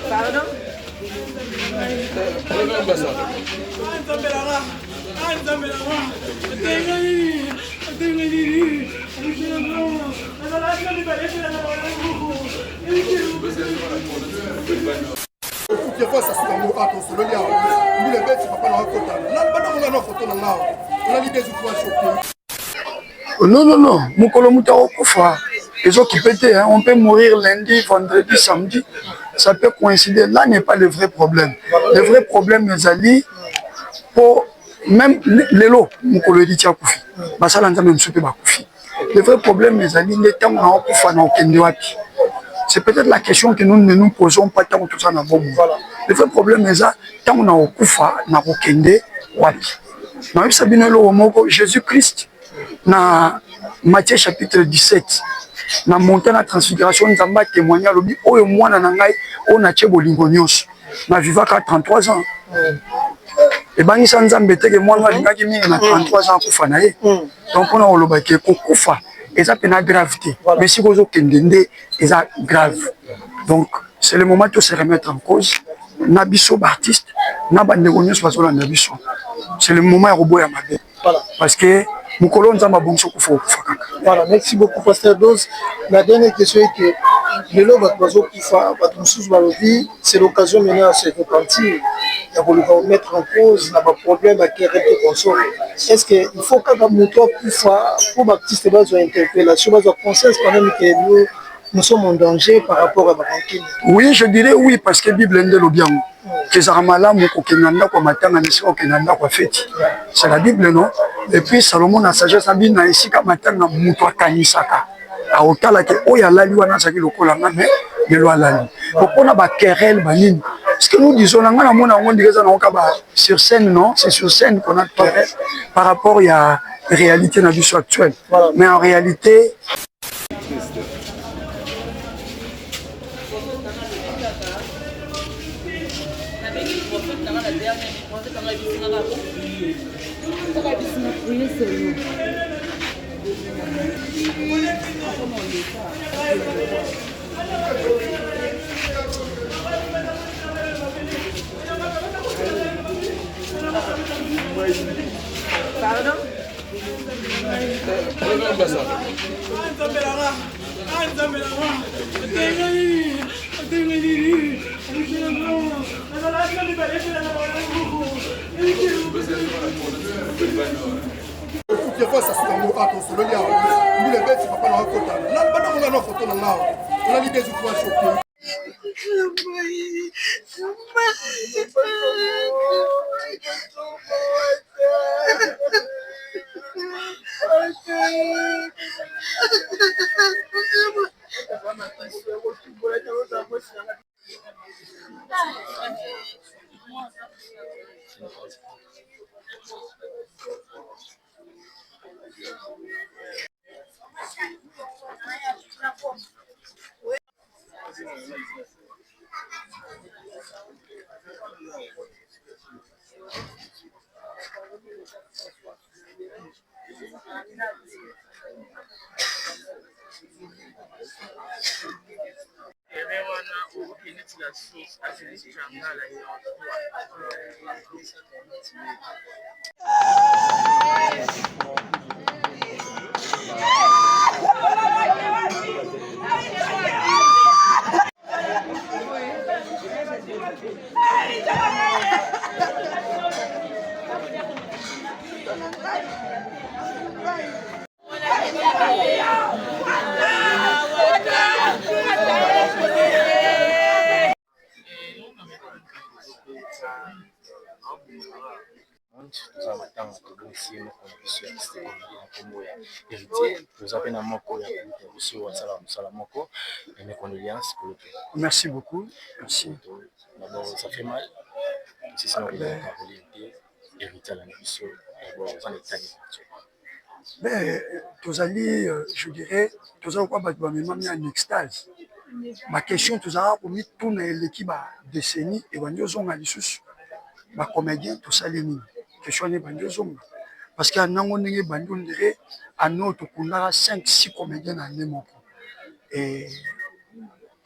Pardon? Non, non, non. Mukolo Moutaro Koufa. Les autres qui pétaient, hein. On peut mourir lundi, vendredi, samedi. Ça peut coïncider. Là n'est pas le vrai problème. Le vrai problème, les alliés, pour même les lots, Mukolo dit Koufi. Basalanda même soupe Bakoufi. Le vrai problème, les alliés, les temps où Koufa n'a aucun déwati. C'est peut-être la question que nous ne nous posons pas tant que tout ça n'a bon. Le vrai problème, c'est que tant qu'on a Koufa, n'a aucun déwati. Dans Jésus-Christ, dans Matthieu chapitre 17, na montant la transfiguration, nous avons témoigné à l'objet, oh, moi, on a tché bolingo nyos, na vivaka 33 ans. Et ben, il s'en a que moi, na 33 ans, koufa na ye. Donc, on a olobake ko koufa, et ça peut être gravité. Mais si vous avez kendende, c'est grave. Donc, c'est le moment de se remettre en cause. Nabiso Baptiste, Nabandegonios Bazola Nabiso. C'est le moment où on a Voilà. parce que nous colons dans ma bonne Voilà, merci beaucoup, Pasteur Dose. La dernière question est que c'est l'occasion maintenant à se repentir, de mettre en cause le problème à qui est console. Est-ce qu'il faut que pour Baptiste Bazo interpellation, Bazo conscience quand même que nous sommes en danger par rapport à Barankin? Oui, je dirais oui, parce que la Bible est le bien. C'est la Bible, non? Et puis Salomon a sagesse, il a ici comme matanga muto kanisaka. A otala ke oya lali wana saki lokola ngame de loi lali. Pourquoi on a ba querelle banine? Parce que nous disons là ngana mona on dirait ça non kaba sur scène non, c'est sur scène qu'on a querelle par rapport à la réalité dans la vie actuelle. Mais en réalité Pardon? merci beaucoup. Merci. D'abord, ça fait mal. Si c'est la héritier à la biso bon on est tanné. Mais tozali je dirais tozali quoi bato bamemami en extase. Ma question tozala komi tuna eleki ba décennie ebandi ozonga lisusu bacomédien tosali nini question wana ebandi ozonga parce que anango ndenge ebandi ondire ano tokundaka 5-6 comédien na nde moko et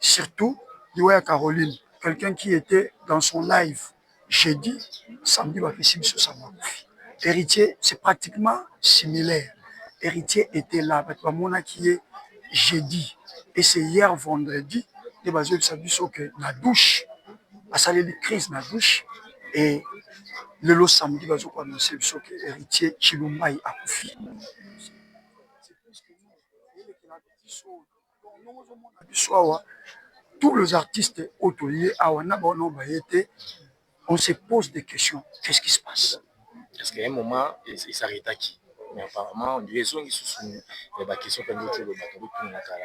surtout Liwaya Caroline, quelqu'un qui était dans son live jeudi, samedi bapesi biso Samakofi. Héritier c'est pratiquement similaire. Héritier était là bato bamonaki ye jeudi et c'est hier vendredi nde bazoyebisa biso ke na douche asaleli crise na douche et lelo samedi bazokoannonce biso ke héritier Chilumbai akufi. Biso awa tous les artistes hôteliers awa na bango bayete on se pose des questions, qu'est-ce qui se passe? Parce qu'à un moment il s'arrête qui mais apparemment on dirait qu'ils sont il y a des questions comme d'autres le bateau tout na kala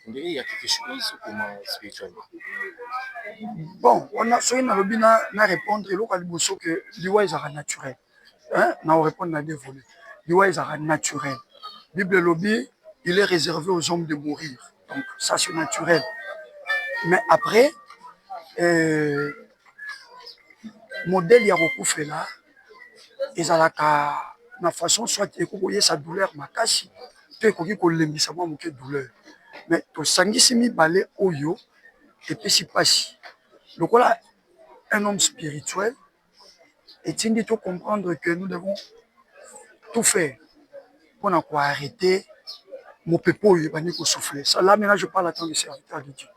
on dirait il y a quelque chose comment spirituellement. Bon, on a soyez na lobi na répondre et local liboso que liwa ezara naturel. Hein? Na répondre na deux volets. Liwa ezara naturel. Bible lobby, il est réservé aux hommes de mourir. Donc ça c'est naturel. Mais après modèle ya kokufela ezalaka na façon soit ekokoye sa douleur makasi to ekoki kolembisa mwa moke douleur mais tosangisi mibale oyo epesi pasi lokola un homme spirituel etindi to comprendre que nous devons tout faire mpona koarrêter mopepe oyo ebandi kosouffle ça là maintenant je parle en tant que serviteur de Dieu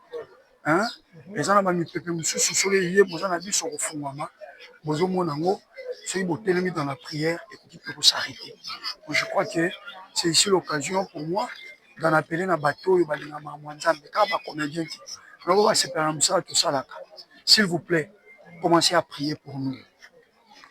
hein eza na bamipepe mosusu soki eye boza na biso kofungwama bozomona yango soki botelemi dans la prière ekoki mpe kosarrêter. Je crois que c'est ici l'occasion pour moi d'en appeler na bato oyo balingaka mwa nzambe kaka bacomédien ti noko basepela na mosala tosalaka s'il vous plaît commencez à prier pour nous.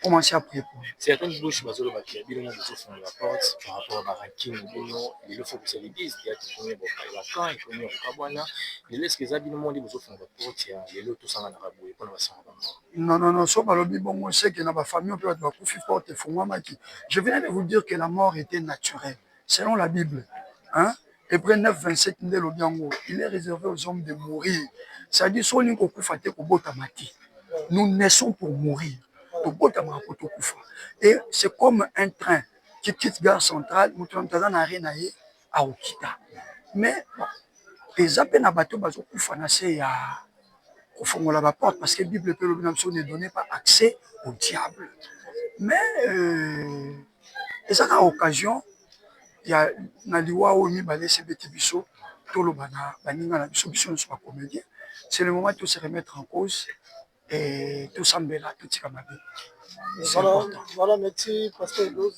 Commencez à prier pour nous. Certaines bouches basolo bakia bilongo bozofona la porte par rapport à baranking bino il faut que ça l'église qui a tourné bon la quand il connaît au kabwana les laisse que ça bilongo ndi bozofona la porte ya lelo to sanga na raboué pour la sanga. Non, so balobi bongo c'est que na ba famille on peut ba kufi porte fungwamaki. Je venais de vous dire que la mort était naturelle selon la Bible. Hein? Hébreux 9:27 nde lobi yango il est réservé aux hommes de mourir. C'est-à-dire so lingo kufa te ko bota mati. Nous naissons pour mourir. Et c'est comme un train qui quitte gare centrale, nous sommes dans la arène à Okita. Mais les appels à bateau bazo kufanase ya kofongola la porte parce que la Bible peut ne donnait pas accès au diable. Mais ça a occasion il y a na liwa o mi balé se beti biso tolo bana baninga na biso biso ne pas comédien. C'est le moment de se remettre en cause. Et tout semble là, tout est comme voilà, merci, Pasteur Edos.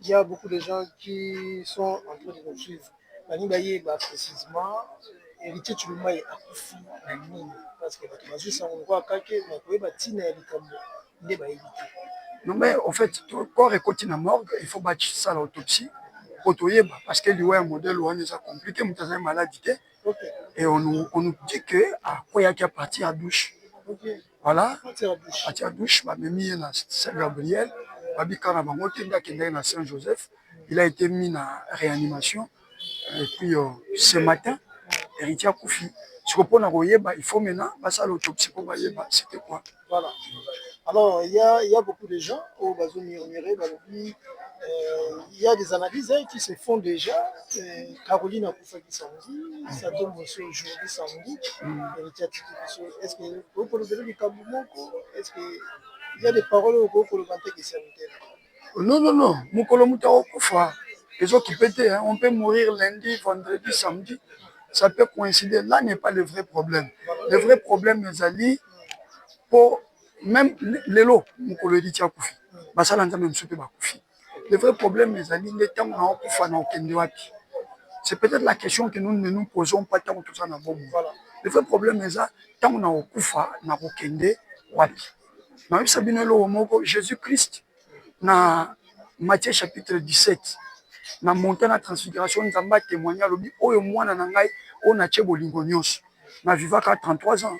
Il y a beaucoup de gens qui sont en train de nous suivre. Bani précisément, héritier Chilumba est akufi na nini parce que bato bazusa ngwa kake na koyeba tina ya likambo nde ba éviter. Non mais en fait, corps est côté na morgue, il faut bâtir ça l'autopsie. Otoyeba parce que lui un modèle ou est compliqué, mutaza maladie. Et on nous dit que à quoi il y a partir à douche. Okay. Voilà, à la douche, mis à Saint-Gabriel, à Saint-Joseph, il a été mis en réanimation. Et puis ce matin, héritier a Koufi. Ce qu'on a il faut maintenant passer à l'autopsie pour voir c'était quoi. Voilà. Alors, il y a beaucoup de gens au Bazo Miromire, il y a des analyses qui se font déjà. Caroline a Koufa qui s'en dit, ça tombe aussi aujourd'hui samedi. Est-ce que vous pouvez donner du Kaboumoko? Est-ce qu'il y a des paroles au groupe pour le vanter qui s'est Non. Moukolo Moutao Koufa. Les autres qui pétaient, hein. On peut mourir lundi, vendredi, samedi. Ça peut coïncider. Là n'est pas le vrai problème. Le vrai problème, mes alliés, pour même les lots, Moukolo dit Koufi. Le vrai problème, mes amis, c'est peut-être la question que nous ne nous posons pas tant que tout ça n'a pas. Le vrai problème, c'est que tant qu'on a okufa, na okende wapi. Na sabine lo moko Jésus-Christ na Matthieu chapitre 17 na montagne de transfiguration nzamba témoigner lobi oyo mwana na ngai ona che bolingo nyonso na vivaka 33 ans.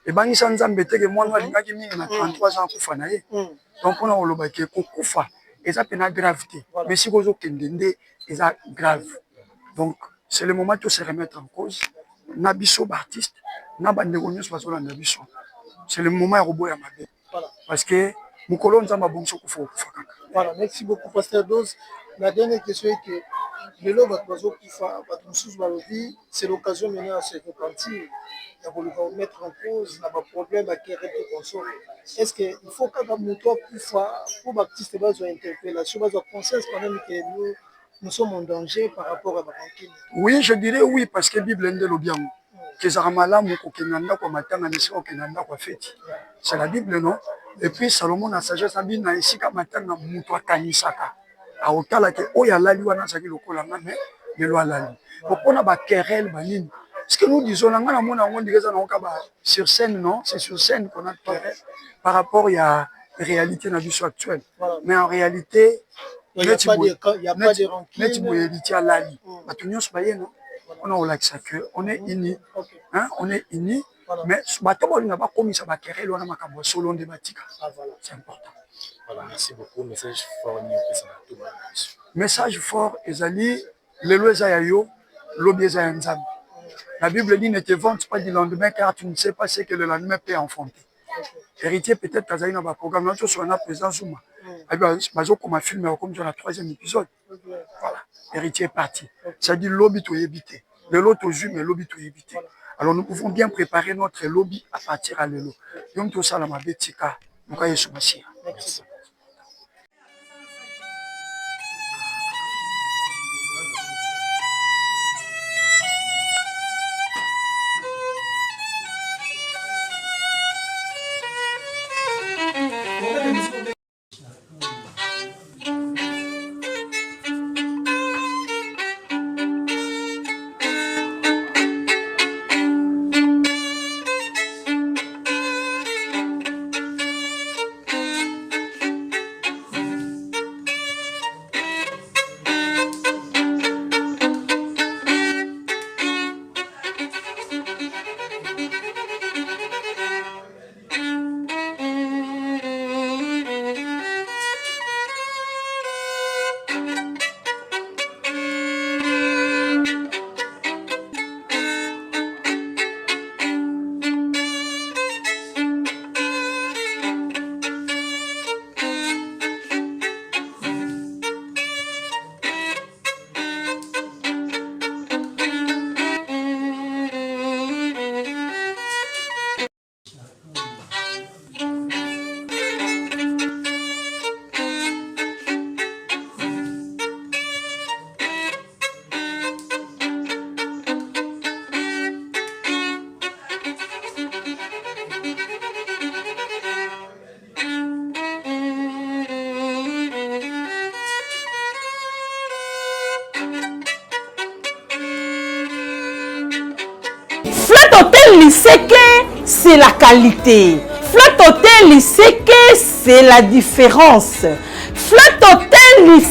ebangisa nzambe te ke mwana alingaki mingi na 33 ans akufa na ye. Donc mpona koloba ke kokufa eza pena grave te, mais si kozokende nde eza grave. Donc c'est le moment de se remettre en cause. Na biso artiste, na bandeko nyonso bazolanda biso. C'est le moment ya koboya mabe. Parce que mukolo nzamba bonso kufa kaka. Voilà, merci beaucoup Pasteur Dose. La dernière question est que le lot c'est l'occasion maintenant à se repentir, de mettre en cause les problèmes qui sont. Est-ce qu'il faut que pour baptiste interpellation, conscience quand même que nous sommes en danger par rapport à la banquine? Oui, je dirais oui, parce que la Bible est le bien. C'est la Bible, non? Et puis Salomon a sagesse a dit na isika matanga muto akanisaka. Aotala ke oya lali wana saki lokola mais le loi lali. Pourquoi ba querelle banini? Ce que nous disons, sur scène, non? C'est sur scène qu'on a querelle par rapport à la réalité de la vie actuelle. Voilà. Mais en réalité, il n'y a pas de rancune. On est unis. Hein? On est unis. Voilà. Mais c'est important. Voilà, merci beaucoup. Message fort. Message fort, Ezali, le loezayayo, l'obiezayanzam. La Bible dit ne te vante pas du lendemain car tu ne sais pas ce que le lendemain peut enfanter. Héritier, peut-être, tu as un programme, là, tu as un président Zuma. Comme un film, comme dans le 3e épisode. Voilà, héritier est parti. Ça dit lobby to éviter. Le lot au jus, mais lobby to éviter. Alors nous pouvons bien préparer notre lobby à partir à l'élo. Donc tout ça, la mabetika, nous allons se masser. Merci. C'est la qualité. Flat Hotel, c'est la différence. Flat Hotel,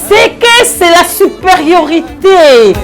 c'est la supériorité.